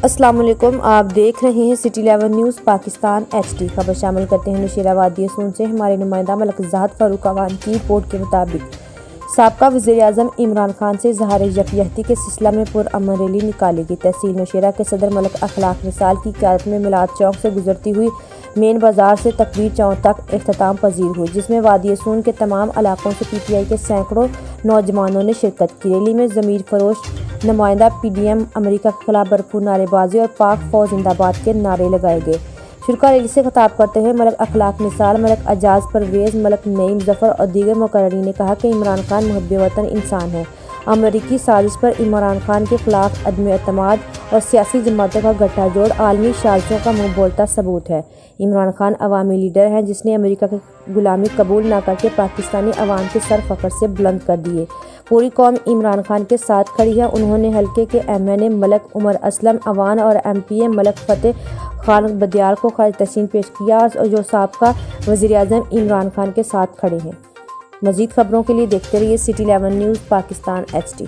السلام علیکم، آپ دیکھ رہے ہیں سٹی 11 نیوز پاکستان HD۔ خبر شامل کرتے ہیں نوشیرہ وادی سون سے۔ ہمارے نمائندہ ملک زاہد فاروق اوان کی رپورٹ کے مطابق سابقہ وزیر اعظم عمران خان سے اظہار یکجہتی کے سلسلہ میں پرامن ریلی نکالی گئی۔ تحصیل نوشیرہ کے صدر ملک اخلاق نثال کی قیادت میں میلاد چوک سے گزرتی ہوئی مین بازار سے تقریر چوک تک اختتام پذیر ہوئی، جس میں وادی سون کے تمام علاقوں سے PTI کے سینکڑوں نوجوانوں نے شرکت کی۔ ریلی میں ضمیر فروش نمائندہ PDM امریکہ کے خلاف بھرپور نعرے بازی اور پاک فوج زندہ باد کے نعرے لگائے گئے۔ شرکا ریلی سے خطاب کرتے ہوئے ملک اخلاق نثال، ملک اعجاز پرویز، ملک نعیم ظفر اور دیگر مقررین نے کہا کہ عمران خان محب وطن انسان ہے۔ امریکی سازش پر عمران خان کے خلاف عدم اعتماد اور سیاسی جماعتوں کا گٹھا جوڑ عالمی سازشوں کا منہ بولتا ثبوت ہے۔ عمران خان عوامی لیڈر ہیں جس نے امریکہ کی غلامی قبول نہ کر کے پاکستانی عوام کے سر فخر سے بلند کر دیے۔ پوری قوم عمران خان کے ساتھ کھڑی ہے۔ انہوں نے حلقے کے MNA ملک عمر اسلم اوان اور MPA ملک فتح خان بدیال کو خراج تحسین پیش کیا، جو سابقہ وزیر اعظم عمران خان کے ساتھ کھڑے ہیں۔ مزید خبروں کے لیے دیکھتے رہیے سٹی 11 نیوز پاکستان HD۔